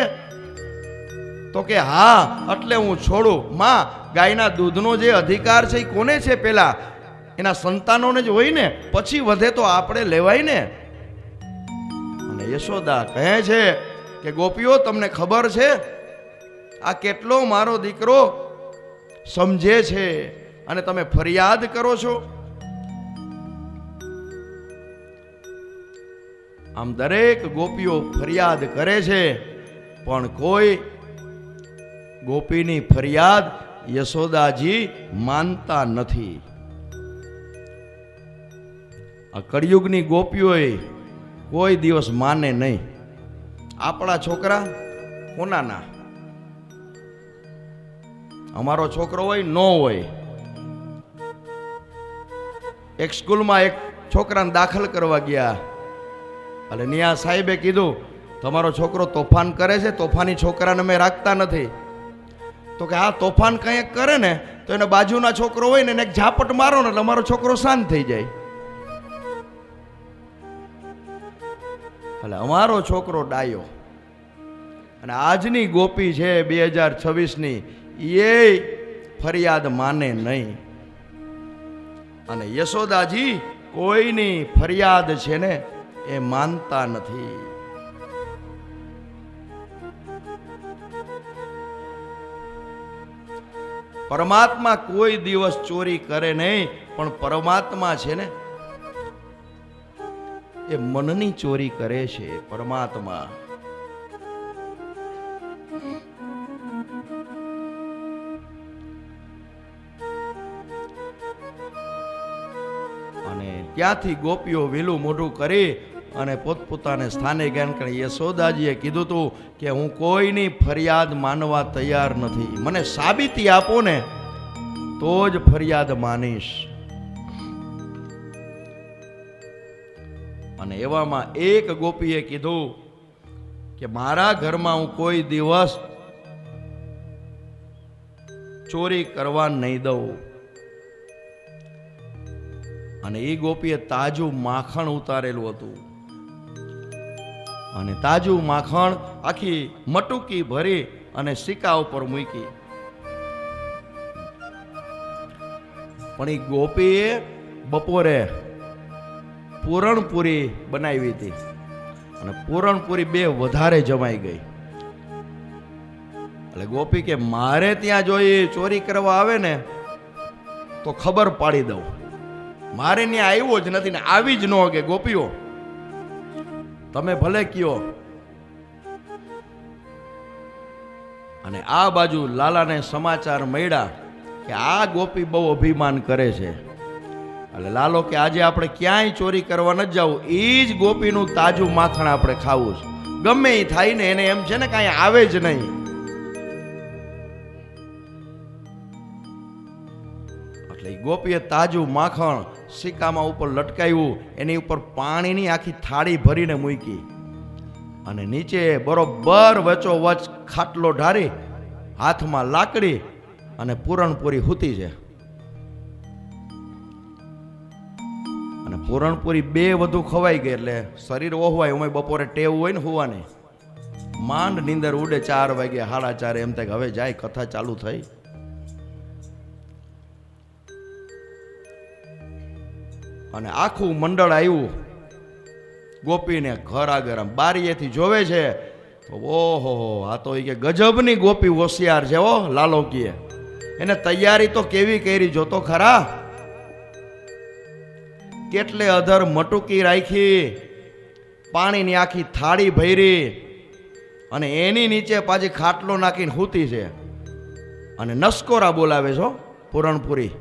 તો કે હા, એટલે હું છોડું. માં ગાયના દૂધનો જે અધિકાર છે એ કોને છે? પેલા એના સંતાનોને જ હોય ને, પછી વધે તો આપણે લેવાય ને. અને યશોદા કહે છે કે ગોપીઓ તમને ખબર છે આ કેટલો મારો દીકરો સમજે છે અને તમે ફરિયાદ કરો છો? આમ દરેક ગોપીઓ ફરિયાદ કરે છે પણ કોઈ ગોપીની ફરિયાદ યશોદાજી માનતા નથી. આ કળિયુગની ગોપીઓએ કોઈ દિવસ માને નહીં. આપણા છોકરા કોનાના? અમારો છોકરો હોય ન હોય. એક સ્કૂલમાં એક છોકરાને દાખલ કરવા ગયા એટલે નિયા સાહેબે કીધું તમારો છોકરો તોફાન કરે છે, તોફાની છોકરાને અમે રાખતા નથી. તો કે આ તોફાન કંઈક કરે ને તો એને બાજુના છોકરો હોય ને એને એક ઝાપટ મારો ને એટલે અમારો છોકરો શાંત થઈ જાય. એટલે અમારો છોકરો ડાયો. અને આજની ગોપી છે 2026ની એ ફરિયાદ માને નહીં. અને યશોદાજી કોઈની ફરિયાદ છે ને એ માનતા નથી. પરમાત્મા કોઈ દિવસ ચોરી કરે નહીં, પણ પરમાત્મા છે ને એ મનની ચોરી કરે છે. પરમાત્મા અને ત્યાંથી ગોપીઓ વેલું મોઢું કરી અને પોતપોતાને સ્થાને ગયા. યશોદાજીએ કીધું તું કે હું કોઈની ફરિયાદ માનવા તૈયાર નથી, મને સાબિતી આપો ને તો જ ફરિયાદ માનીશ. અને એવામાં એક ગોપીએ કીધું કે મારા ઘરમાં હું કોઈ દિવસ ચોરી કરવા નહીં દઉં. અને એ ગોપીએ તાજું માખણ ઉતારેલું હતું અને તાજું માખણ આખી મટુકી ભરી અને સિક્કા ઉપર મૂકી. પણ એ ગોપીએ બપોરે પૂરણપૂરી બનાવી હતી અને પૂરણપૂરી 2 વધારે જમાઈ ગઈ. એટલે ગોપી કે મારે ત્યાં જો એ ચોરી કરવા આવે ને તો ખબર પાડી દઉં. મારે ત્યાં આવ્યો જ નથી ને આવી જ ન કે ગોપીઓ તમે ભલે કયો. અને આ બાજુ લાલાને સમાચાર મળ્યા કે આ ગોપી બહુ અભિમાન કરે છે. એટલે લાલો કે આજે આપણે ક્યાંય ચોરી કરવા ન જવું, એ જ ગોપીનું તાજું માખણ આપણે ખાવું છે. ગમે એ થાય ને એને એમ છે ને કાંઈ આવે જ નહીં. એટલે ગોપીએ તાજું માખણ સિક્કામાં ઉપર લટકાવ્યું, એની ઉપર પાણીની આખી થાળી ભરીને મૂકી અને નીચે બરોબર વચ્ચોવચ ખાટલો ઢારી, હાથમાં લાકડી અને પૂરણપૂરી હૂતી છે. અને પૂરણપૂરી બે વધુ ખવાઈ ગઈ એટલે શરીર ઓહવાય. અમે બપોરે ટેવ હોય ને હોવાની, માંડ નીંદર ઉડે 4 વાગે 4:30 એમ થાય કે હવે જાય, કથા ચાલુ થઈ. અને આખું મંડળ આવ્યું ગોપીને ઘર આગળ. આમ બારીએથી જોવે છે તો ઓહો, આ તો કે ગજબની ગોપી હોશિયાર છે હો. લાલો કીએ એને તૈયારી તો કેવી કરી જોતો ખરા. કેટલે અધર મટુકી રાખી, પાણીની આખી થાળી ભરી અને એની નીચે પાછી ખાટલો નાખીને હૂતી છે. અને નસકોરા બોલાવે છો પૂરણપુરી.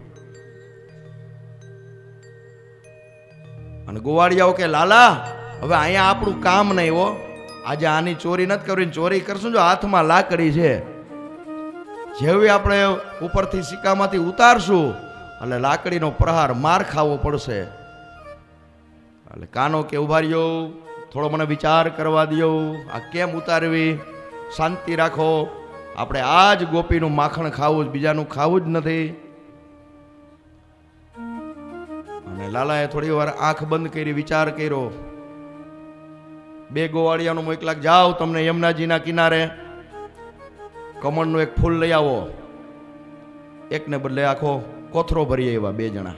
અને ગોવાળિયાઓ કે લાલા હવે અહીંયા આપણું કામ નહીં હો, આજે આની ચોરી નથી કરવી. ચોરી કરશું જો હાથમાં લાકડી છે, જેવી આપણે ઉપરથી સિક્કામાંથી ઉતારશું એટલે લાકડીનો પ્રહાર માર ખાવો પડશે. એટલે કાનો કે ઉભા રહ્યો, થોડો મને વિચાર કરવા દો, આ કેમ ઉતારવી, શાંતિ રાખો, આપણે આ જ ગોપીનું માખણ ખાવું જ, બીજાનું ખાવું જ નથી. અને લાલાએ થોડી વાર આંખ બંધ કરી વિચાર કર્યો. 2 ગોવાળિયાનું મોકલાક, જાઓ તમને યમુનાજીના કિનારે કમળનું એક ફૂલ લઈ આવો. એકને બદલે આખો કોથરો ભરી આવ્યા 2 જણા.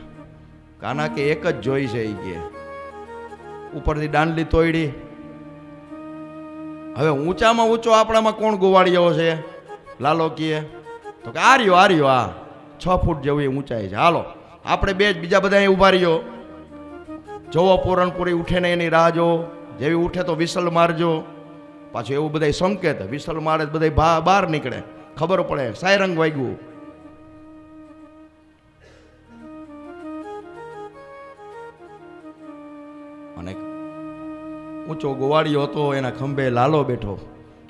કાના કે એક જ જોઈ છે એ કે. ઉપરથી દાંડલી તોડી. હવે ઊંચામાં ઊંચો આપણામાં કોણ ગોવાળિયાઓ છે? લાલો કીએ તો કે આ રહ્યો આ 6 ફૂટ જેવી ઊંચાઈ છે. હાલો આપણે 2 જ, બીજા બધા અહીં ઉભા રહ્યો. જોવો પૂરણપુરી ઉઠે ને એની રાહ જો, જેવી ઉઠે તો વિસલ મારજો. પાછું એવું બધા સંકેત, વિસલ મારે બધા બહાર નીકળે, ખબર પડે સાયરંગ વાગ્યું. અને ઊંચો ગોવાળિયો હતો, એના ખંભે લાલો બેઠો.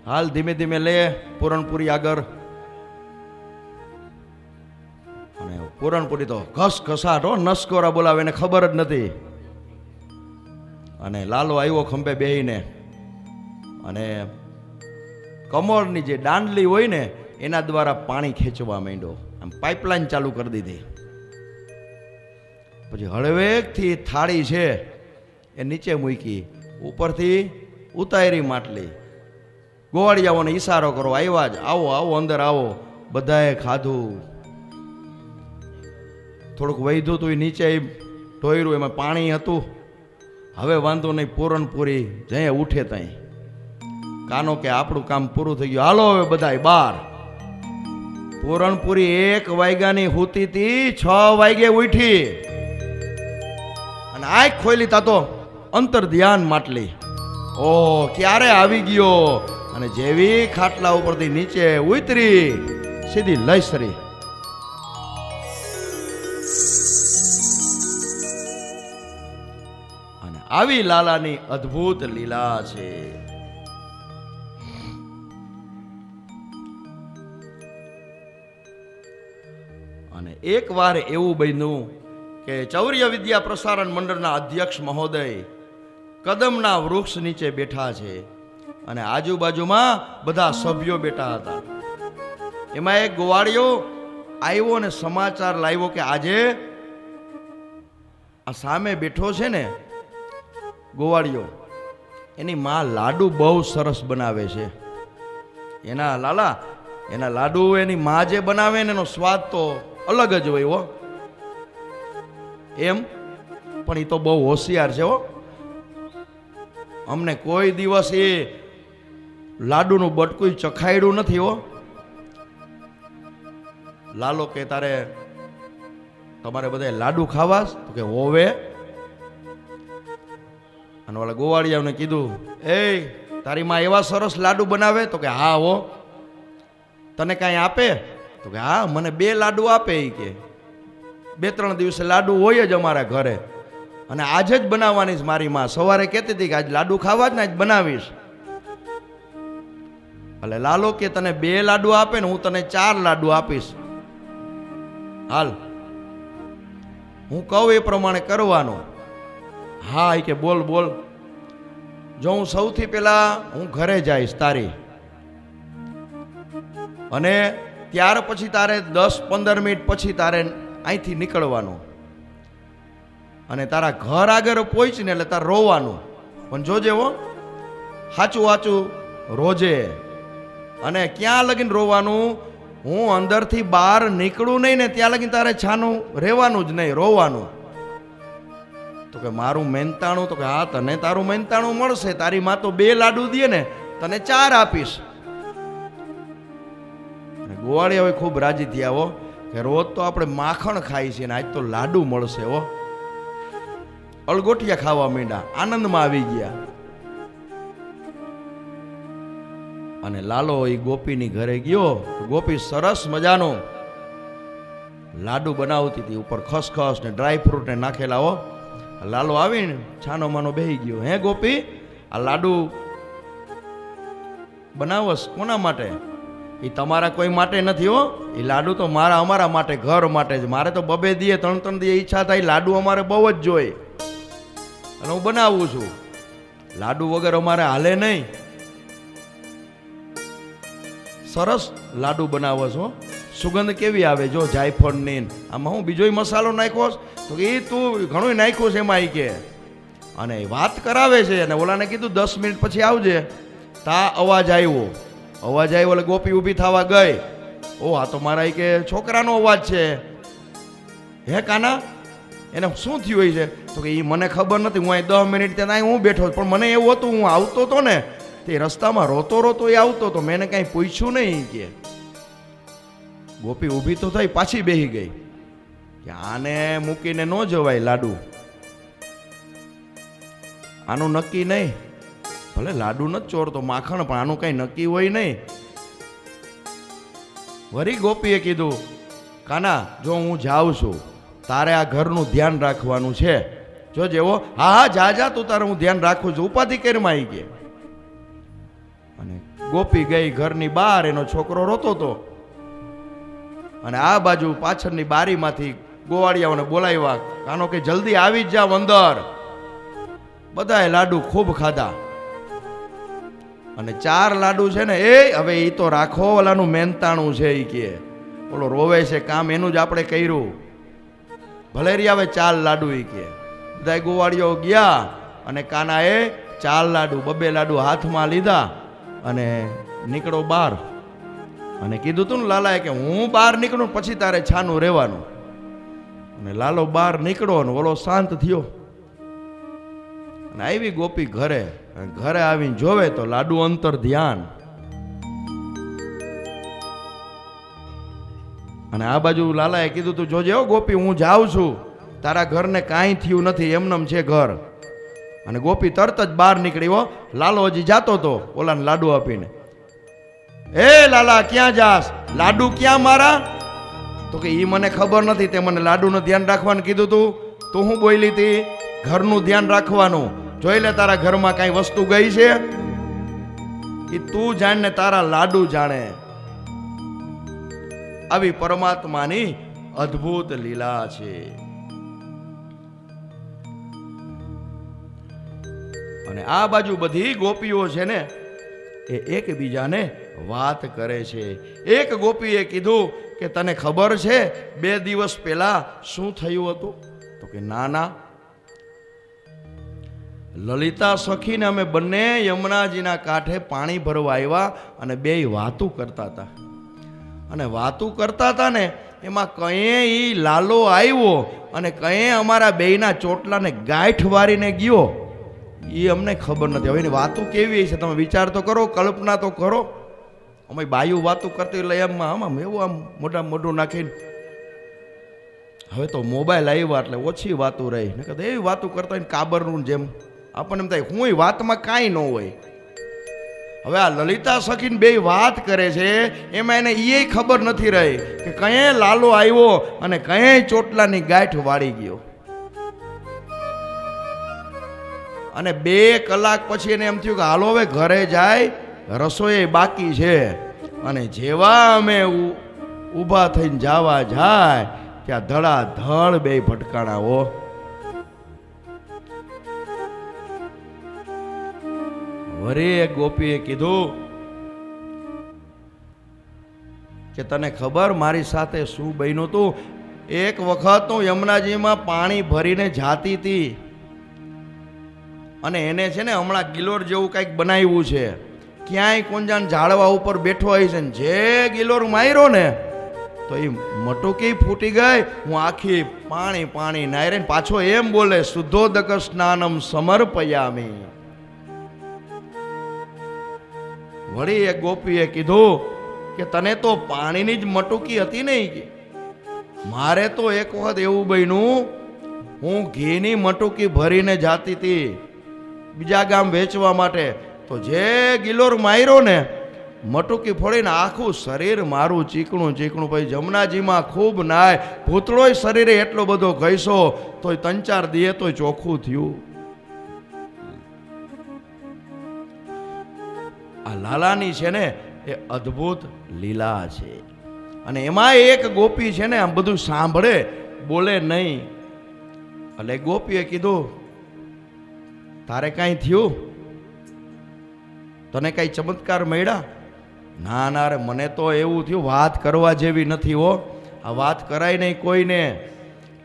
હાલ ધીમે ધીમે લે પૂરણપુરી આગળ. અને પૂરણપુરી તો ઘસઘસાટ હો, નસકોરા બોલાવે, એને ખબર જ નથી. અને લાલો આવ્યો ખંભે બેહીને, અને કમળની જે દાંડલી હોય ને એના દ્વારા પાણી ખેંચવા માંડ્યો. આમ પાઇપલાઇન ચાલુ કરી દીધી. પછી હળવેકથી થાળી છે એ નીચે મૂકી, ઉપરથી ઉતારી માટલી. ગોવાળિયાઓને ઈશારો કરો, આવ્યા જ, આવો આવો અંદર આવો. બધાએ ખાધું. થોડુંક વૈધું હતું, નીચે ઢોયરું, એમાં પાણી હતું. હવે વાંધો નહીં, પૂરણપુરી જઈએ ઉઠે ત્યાં. કાનો કે આપણું કામ પૂરું થઈ ગયું, હાલો હવે બધાય બહાર. પૂરણપુરી 1 વાગ્યાની હૂતી હતી, 6 વાગે ઉઠી અને આંખ ખોલી તાતો અંતર ધ્યાન માટલી. ઓ ક્યારે આવી ગયો. અને જેવી ખાટલા ઉપરથી નીચે ઉતરી, સીધી લઈસરી. અને આવી લાલાની અદ્ભુત લીલા છે. અને એક વાર એવું બન્યું કે ચૌર્ય વિદ્યા પ્રસારણ મંડળના અધ્યક્ષ મહોદય કદમના વૃક્ષ નીચે બેઠા છે અને આજુબાજુમાં બધા સભ્યો બેઠા હતા. એમાં એક ગોવાળિયો આવ્યો અને સમાચાર લાવ્યો કે આજે આ સામે બેઠો છે ને ગોવાળિયો, એની માં લાડુ બહુ સરસ બનાવે છે. એના લાલા, એના લાડુ એની માં જે બનાવે ને એનો સ્વાદ તો અલગ જ હોય હો. એમ પણ એ તો બહુ હોશિયાર છે હો. અમને કોઈ દિવસ એ લાડુનું બટકું ચખાડ્યું નથી હો. લાલો કે તમારે બધા લાડુ ખાવા? તો કે હોવે. અને ઓલા ગોવાળિયાને કીધું, એ તારી માં એવા સરસ લાડુ બનાવે? તો કે હા હો. તને કાંઈ આપે? તો કે હા, મને 2 લાડુ આપે. એ કે 2-3 દિવસે લાડુ હોય જ અમારા ઘરે, અને આજે જ બનાવવાની છે મારી માં. સવારે કહેતી હતી કે આજ લાડુ ખાવા જ ને આજ બનાવીશ. એટલે લાલો કે તને 2 લાડુ આપે ને હું તને 4 લાડુ આપીશ. હાલ. હું કહું એ પ્રમાણે કરવાનું. હા એ કે બોલ બોલ. જો હું સૌથી પહેલા હું ઘરે જઈશ તારી, અને ત્યાર પછી તારે 10-15 મિનિટ પછી તારે અહીંથી નીકળવાનું, અને તારા ઘર આગળ પહોંચીને એટલે તારે રોવાનું. પણ જોજે હો, સાચું વાચું રોજે. અને ક્યાં લગીને રોવાનું? હું અંદરથી બહાર નીકળું નહીં ને ત્યાં લગીને તારે છાનું રહેવાનું જ નહીં, રોવાનું. તો કે મારું મહેનતાણું? તો કે હા, તને તારું મહેનતાણું મળશે. તારી માં તો 2 લાડુ દે ને, તને 4 આપીશ. ગોવાળી હવે ખૂબ રાજી થયા હો, કે રોજ તો આપણે માખણ ખાઈ છીએ ને આજ તો લાડુ મળશે હો. અળગોટિયા ખાવા માંડ્યા, આનંદમાં આવી ગયા. અને લાલો એ ગોપીની ઘરે ગયો. ગોપી સરસ મજાનો લાડુ બનાવતી હતી, ઉપર ખસખસ ને ડ્રાય ફ્રૂટ ને નાખેલા હો. લાલો આવીને છાનો માનો બેહી ગયો. હે ગોપી, આ લાડુ બનાવસ કોના માટે? એ તમારા કોઈ માટે નથી હો. એ લાડુ તો અમારા માટે, ઘર માટે જ. મારે તો 2 દીએ 3 દીએ ઈચ્છા થાય, લાડુ અમારે બહુ જ જોઈએ અને હું બનાવું છું. લાડુ વગર અમારે હાલે નહીં. સરસ લાડુ બનાવો છો, સુગંધ કેવી આવે જો જાયફળની. આમાં હું બીજો મસાલો નાખ્યો? તો એ તું ઘણું નાખ્યું છે એમાં. કે અને વાત કરાવે છે. અને ઓલાને કીધું 10 મિનિટ પછી આવજે. તા અવાજ આવ્યો એટલે ગોપી ઊભી થવા ગઈ. ઓ આ તો મારા કે છોકરાનો અવાજ છે. હે કાના, એને શું થયું હોય છે? તો કે એ મને ખબર નથી, હું અહીં 10 મિનિટ ત્યાં હું બેઠો, પણ મને એવું હતું હું આવતો હતો ને તે રસ્તામાં રોતો એ આવતો હતો, મેં એને કાંઈ પૂછ્યું નહીં. કે ગોપી ઊભી તો થઈ, પાછી બેહી ગઈ કે આને મૂકીને ન જવાય લાડુ. આનું નક્કી નહીં, ભલે લાડુ નથી ચોરતો માખણ, પણ આનું કઈ નક્કી હોય નહીં. વળી ગોપીએ કીધું, કાના જો હું જાઉં છું, તારે આ ઘરનું ધ્યાન રાખવાનું છે. જો જેવો હા જા તું, તારે હું ધ્યાન રાખું છું, ઉપાધિ કરીમાં આવી ગઈ. અને ગોપી ગઈ ઘરની બહાર, એનો છોકરો રોતો હતો. અને આ બાજુ પાછળની બારીમાંથી ગોવાળિયાઓને બોલાવ્યા, કાનો કે જલ્દી આવી જ જાવ અંદર. બધાએ લાડુ ખૂબ ખાધા. અને 4 લાડુ છે ને એ હવે એ તો રાખો, ઓલાનું મહેનતાણું છે. એ કે ઓલો રોવે છે, કામ એનું જ આપણે કર્યું, ભલે રી આવે 4 લાડુ. એ કે બધા ગોવાળીઓ ગયા અને કાનાએ 4 લાડુ 2 લાડુ હાથમાં લીધા અને નીકળો બહાર. અને કીધું તું ને લાલાએ કે હું બહાર નીકળું પછી તારે છાનું રહેવાનું. અને લાલો બહાર નીકળો ને ઓલો શાંત થયો. અને આવી ગોપી ઘરે આવીને જોવે તો લાડુ અંતર ધ્યાન. અને આ બાજુ લાલાએ કીધું તું જોજે હો ગોપી, હું જાઉં છું, તારા ઘરને કાંઈ થયું નથી, એમનેમ છે ઘર. અને ગોપી તરત જ બહાર નીકળી હો. લાલો હજી જાતો તો ઓલાને લાડુ આપીને. એ લાલા ક્યાં જાસ? લાડુ ક્યાં મારા? તો કે ઈ મને ખબર નથી, તે મને લાડુનું ધ્યાન રાખવાનું કીધું તું હું બોલી હતી ઘરનું ધ્યાન રાખવાનું. જોઈ લે તારા ઘરમાં કઈ વસ્તુ ગઈ છે એ તું જાણ ને તારા લાડુ જાણે. આવી પરમાત્માની અદ્ભુત લીલા છે. અને આ બાજુ બધી ગોપીઓ છે ને એ એકબીજાને વાત કરે છે. એક ગોપીએ કીધું કે તને ખબર છે 2 દિવસ પહેલા શું થયું હતું? તો કે ના. લલિતા સખીને અમે બંને યમુનાજીના કાંઠે પાણી ભરવા આવ્યા અને 2 વાતું કરતા હતા. અને વાતું કરતા હતા ને એમાં કયે ઈ લાલો આવ્યો અને કયે અમારા બેયના ચોટલાને ગાંઠ વારીને ગયો. એ અમને ખબર નથી. હવે એની વાતું કેવી છે તમે વિચાર તો કરો, કલ્પના તો કરો. અમે બાયું વાતું કરતી એટલે એમ એવું આમ મોઢું નાખીને. હવે તો મોબાઈલ આવ્યા એટલે ઓછી વાતું રહી, ને કદાચ એવી વાતું કરતા હોય ને કાબરનું જેમ. આપણને એમ થાય હું વાતમાં કાંઈ ન હોય. હવે આ લલિતા સખીને 2 વાત કરે છે એમાં એને એ ખબર નથી રહી કે કયે લાલો આવ્યો અને કયે ચોટલાની ગાંઠ વાળી ગયો. અને 2 કલાક પછી એને એમ થયું કે હાલો હવે ઘરે જાય, રસોઈ બાકી છે. અને જેવા અમે ઊભા થઈને જવા જાય ત્યાં ધડાધડ બે ભટકાણા હો. વળી એક ગોપીએ કીધું કે તને ખબર મારી સાથે શું બન્યું તું? એક વખત હું યમુનાજીમાં પાણી ભરીને જાતી હતી અને એને છે ને હમણાં ગિલોર જેવું કંઈક બનાવ્યું છે. ક્યાંય કોંજાન ઝાડવા ઉપર બેઠો હોય છે ને જે ગિલોર માર્યો ને તો એ મટુકી ફૂટી ગઈ. હું આખી પાણી પાણી નાયરે પાછો એમ બોલે શુદ્ધોદક સ્નાનમ સમર્પયામી. વળી એક ગોપીએ કીધું કે તને તો પાણીની જ મટુકી હતી નહીં કે મારે તો એક વખત એવું બન્યું હું ઘીની મટુકી ભરીને જાતી હતી બીજા ગામ વેચવા માટે. તો જે ગિલોર માર્યો ને મટુકી ફોડીને આખું શરીર મારું ચીકણું ચીકણું. પછી જમનાજીમાં ખૂબ નાય ભૂતળોય શરીરે એટલો બધો ઘસ્યો તોય 3-4 દીએ તોય ચોખ્ખું થયું. આ લાલાની છે ને એ અદ્ભુત લીલા છે. અને એમાં એક ગોપી છે ને આમ બધું સાંભળે બોલે નહીં. એટલે ગોપીએ કીધું તારે કાંઈ થયું? તને કાંઈ ચમત્કાર મળ્યા? ના ના રે મને તો એવું થયું વાત કરવા જેવી નથી હો. આ વાત કરાય નહીં કોઈને.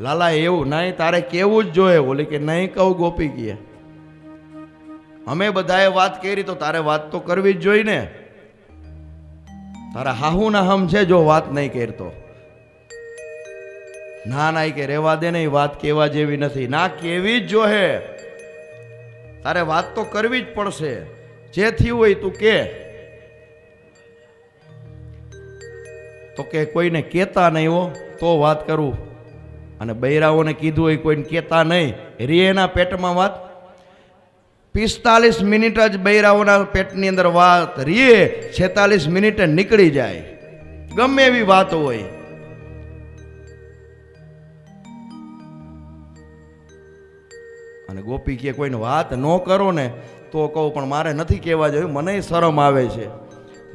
લાલા એવું નહીં તારે કેવું જ જોઈએ. બોલે કે નહીં કહું ગોપી કહે અમે બધાએ વાત કરી તો તારે વાત તો કરવી જ જોઈએ ને. તારા હાહુ ના હમ છે જો વાત નહીં કરતો. ના ના કે રેવા દે ને વાત કેવા જેવી નથી. ના કેવી જ જોહે. તારે વાત તો કરવી જ પડશે. જે થયું હોય તું કે. તો કે કોઈને કહેતા નહીં હો તો વાત કરું. અને બૈરાઓને કીધું હોય કોઈને કહેતા નહીં. રીએના પેટમાં વાત 45 મિનિટ જ બૈરાઓના પેટની અંદર વાત રીએ 46 મિનિટે નીકળી જાય. ગમે એવી વાત હોય. અને ગોપી કે કોઈને વાત ન કરો ને તો કહું પણ મારે નથી કહેવા જોઈએ મને શરમ આવે છે.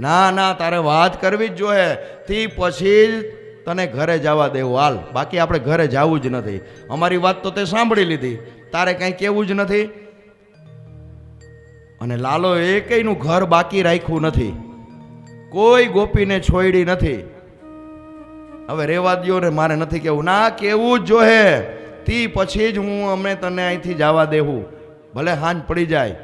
ના ના તારે વાત કરવી જ જોઈએ. તે પછી જ તને ઘરે જવા દેવું હાલ. બાકી આપણે ઘરે જવું જ નથી. અમારી વાત તો તે સાંભળી લીધી તારે કાંઈ કહેવું જ નથી. અને લાલો એકેયનું ઘર બાકી રાખ્યું નથી. કોઈ ગોપીને છોડી નથી. હવે રેવા દ્યો ને મારે નથી કેવું. ના કેવું જ જોઈએ. તી પછી જ હું અમને તને અહીંથી જવા દેવું ભલે હાંજ પડી જાય.